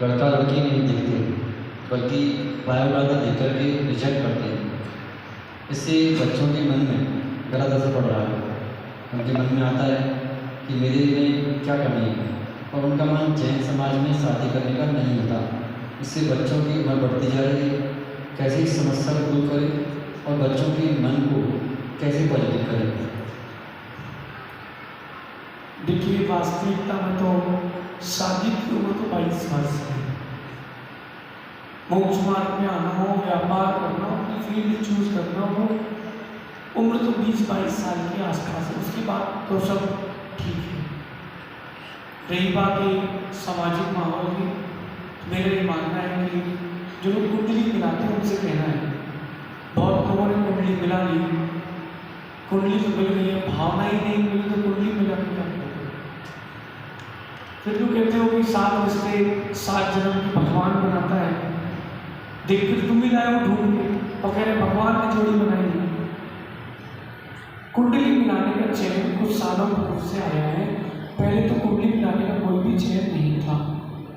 लड़का लड़की नहीं देखते बल्कि बायोडाटा देख करके रिजेक्ट करते हैं। इससे बच्चों के मन में गलत असर पड़ रहा है। उनके मन में आता है कि मेरे में क्या कमी है, और उनका मन जैन समाज में शादी करने का नहीं होता। इससे बच्चों की उम्र बढ़ती जा रही है। कैसे इस समस्या को दूर करें और बच्चों के मन को कैसे पॉजिटिव करें? देखिए, वास्तविकता में तो शादी की उम्र तो 22 वर्ष है। मोक्ष मार्ग में आना हो, व्यापार करना हो, अपनी फील्ड चूज करना हो, उम्र तो 20-22 साल के आसपास है। उसके बाद तो सब ठीक है। रही बात ये सामाजिक माहौल की, मेरा ये मानना है कि जो लोग कुंडली मिलाते हैं उनसे कहना है, बहुत लोगों ने कुंडली मिला ली, कुंडली तो मिल गई है, भावना ही नहीं मिली तो कुंडली मिला के क्या करोगे? फिर तो कहते हो कि 7 रिश्ते 7 जन्म की भगवान बनाता है। देखकर तुम ही लाए हो ढूंढ के, और कह रहे भगवान ने जोड़ी बनाई है। कुंडली मिलाने का चयन कुछ सालों पूर्व से आया है। पहले तो कुंडली मिलाने का कोई भी चयन नहीं था।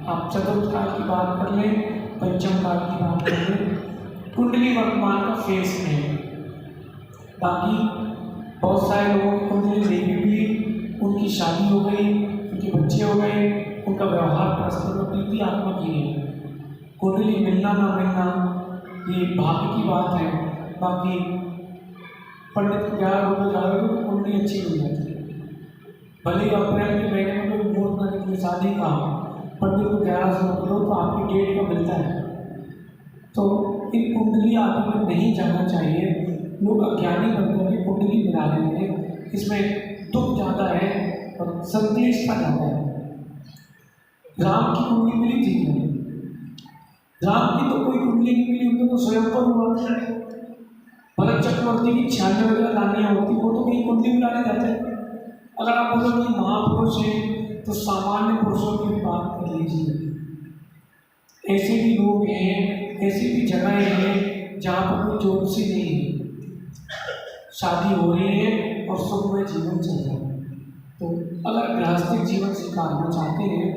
आप चतुर्थ काल की बात कर लें, पंचम काल की बात कर लें, कुंडली वर्तमान का फेस है। बाकी बहुत सारे लोगों की कुंडली देवी भी, उनकी शादी हो गई, उनके बच्चे हो गए, उनका व्यवहार परस्पर प्रीति आत्मा की है। कुंडली मिलना ना मिलना ये भाग्य की बात है। बाकी पंडित को 11 रुपये जाओगे तो कुंडली अच्छी मिल जाती है। भले ही अप्रैल के महीने में कोई मुहूर्त ना निकले शादी का, पंडित को 1100 रुपये दो तो आपकी डेट का मिलता है। तो इन कुंडली आदि में नहीं जाना चाहिए। लोग अज्ञानी बनकर के कुंडली मिला रहे हैं। इसमें दुख ज़्यादा है और संक्लिष्टता ज़्यादा है। राम की कुंडली मिली थी क्या? राम की तो कोई कुंडली नहीं मिली, उनको तो स्वयं पर हुआ था। भरत चक्रवर्ती की 96 रानियाँ होती, वो तो कहीं कुंडली मिलाने जाते हैं। अगर आप बोलो कि महापुरुष हैं तो सामान्य पुरुषों की भी बात कर लीजिए। ऐसे भी लोग हैं, ऐसी भी जगह हैं जहाँ पर कोई ज्योतिषी नहीं है, शादी हो रही है और सुखमय जीवन चल रहा है। तो अगर गृहस्थी जीवन स्वीकारना चाहते हैं,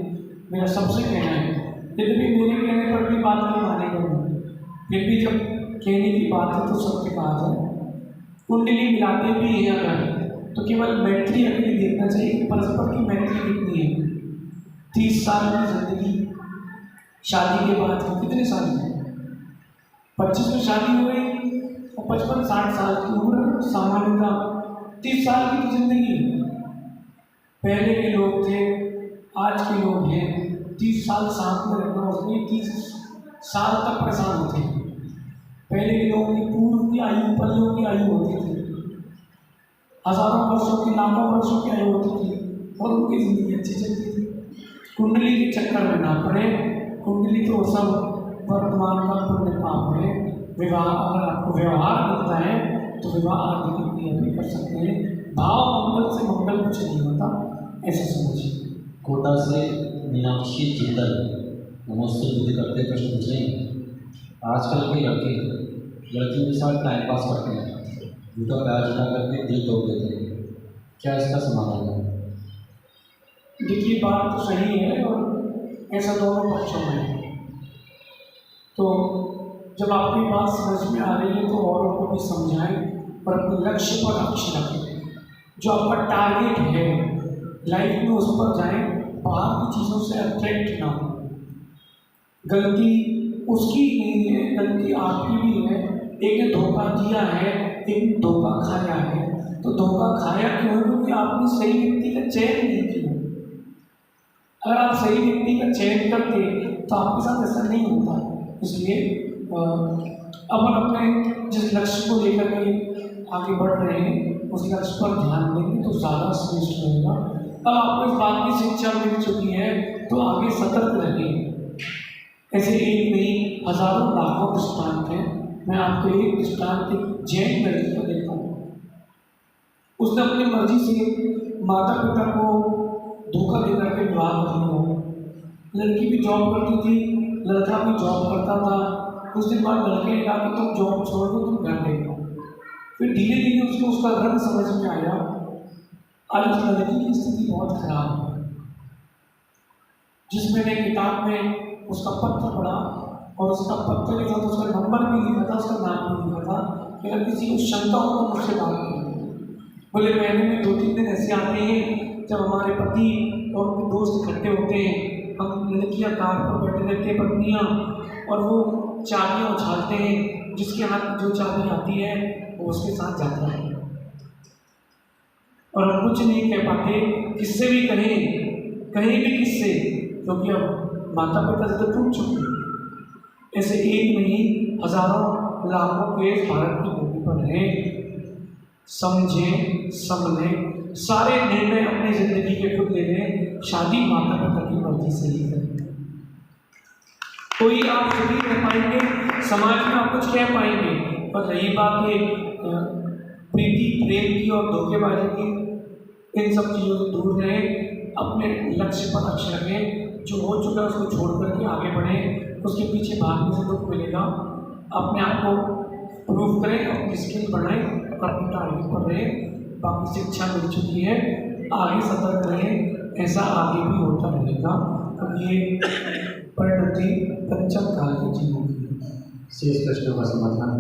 मेरा सबसे कहना है, यद्यपि मेरे कहने पर भी बात नहीं मानेगा, फिर भी जब कहने की बात है तो सत्य कहा जाए। कुंडली मिलाते भी हैं अगर, तो केवल मैत्री अभी देखना चाहिए कि परस्पर की मैत्री कितनी है। 30 साल की जिंदगी शादी के बाद कितने साल की? 25 में शादी हो गई और 55-60 साल की उम्र सामान्यतः 30 साल की तो जिंदगी। पहले के लोग थे, आज के लोग हैं, 30 साल साथ में रहना, उसमें 30 साल तक परेशान होते हैं। पहले के लोगों की पूर्व की आयु, पल्लों की आयु होती थी, हजारों वर्षों की, लाखों वर्षों की आयु होती थी और उनकी जिंदगी अच्छी चलती थी। कुंडली के चक्कर में ना पड़े। कुंडली तो सब वर्तमान का पुण्य पाप है। विवाह, अगर आपको व्यवहार मिलता है तो विवाह आदि की क्रिया भी कर सकते हैं। भाव मंगल से मंगल कुछ नहीं होता, ऐसा समझिए। कोटा से मीनाक्षी चिंतन नमस्ते विधि करते प्रश्न पूछ रहे हैं। आजकल के लड़के लड़कियों के साथ टाइम पास करते हैं, झूठा प्यार जता करके दिल तोड़ देते हैं। क्या इसका समाधान है? देखिए, बात तो सही है और ऐसा दोनों पक्षों में है। तो जब आपकी बात समझ में आ रही है तो औरों को भी समझाएं और अपने लक्ष्य पर लक्ष्य रखें। जो आपका टारगेट है लाइफ में, उस पर जाएं, बाहर की चीज़ों से अट्रैक्ट ना हो। गलती उसकी नहीं है, गलती आपकी भी है। एक ने धोखा दिया है, एक ने धोखा खाया है। तो धोखा खाया क्यों? क्योंकि आपने सही व्यक्ति का चयन नहीं किया। अगर आप सही व्यक्ति का चयन करते तो आपके साथ ऐसा नहीं होता। इसलिए अपन अपने जिस लक्ष्य को लेकर के आगे बढ़ रहे हैं उस लक्ष्य पर ध्यान देंगे तो ज़्यादा श्रेष्ठ रहेगा। अब आपको इस बात की शिक्षा मिल चुकी है तो आगे सतर्क रहें। ऐसे एक नहीं, हजारों लाखों दृष्टांत हैं। मैं आपको एक दृष्टांत जैन लड़की को देता हूँ। उसने अपनी मर्जी से माता पिता को धोखा देकर के विवाह कर लिया। लड़की भी जॉब करती थी, लड़का भी जॉब करता था। कुछ दिन बाद लड़के ने कहा कि तुम जॉब छोड़ दो, तुम घर देखो। फिर धीरे धीरे उसको उसका रंग समझ में आया। आज उस लड़की की स्थिति बहुत खराब है। जिस मैंने किताब में उसका पत्र पढ़ा और उसका पत्र के साथ उसका नंबर भी लिखा था, उसका नाम भी लिखा था कि अगर किसी को शंका हो तो मुझसे बात करें। बोले महीने में 2-3 दिन ऐसे आते हैं जब हमारे पति और उनके दोस्त इकट्ठे होते हैं, हम लड़कियाँ कार पर बैठे रहते हैं पत्नियाँ, और वो चाबियाँ उछालते हैं, जिसके हाथ जो चाबी आती है वो उसके साथ जाता है, और हम कुछ नहीं कह पाते, किससे भी कहीं भी किससे, क्योंकि अब माता पिता से तो टूट चुके हैं। ऐसे एक नहीं हजारों लाखों केस भारत की भूमि पर हैं। समझें, समझे, सारे निर्णय अपनी जिंदगी के खुद ले लें, शादी माता पिता की मर्जी से ही करें। कोई आप सुखी रह पाएंगे, समाज में आप कुछ कह पाएंगे, पर रही बात है प्रीति प्रेम की और धोखेबाजी की, इन सब चीज़ों से दूर रहें, अपने लक्ष्य पर लक्ष्य रखें। जो हो चुका है उसको छोड़ करके आगे बढ़ें, उसके पीछे भागने से दुख मिलेगा। अपने आप को प्रूव करें, अपनी स्किल बढ़ाएं और अपनी टारगेट पर रहें। बाकी शिक्षा मिल चुकी है, आगे सतर्क रहें, ऐसा आगे भी होता रहेगा, क्योंकि ये परिणति पंचम काल के जीवन की है। शेष प्रश्नों का समाधान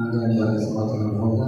आगे आने वाले समाधान होगा।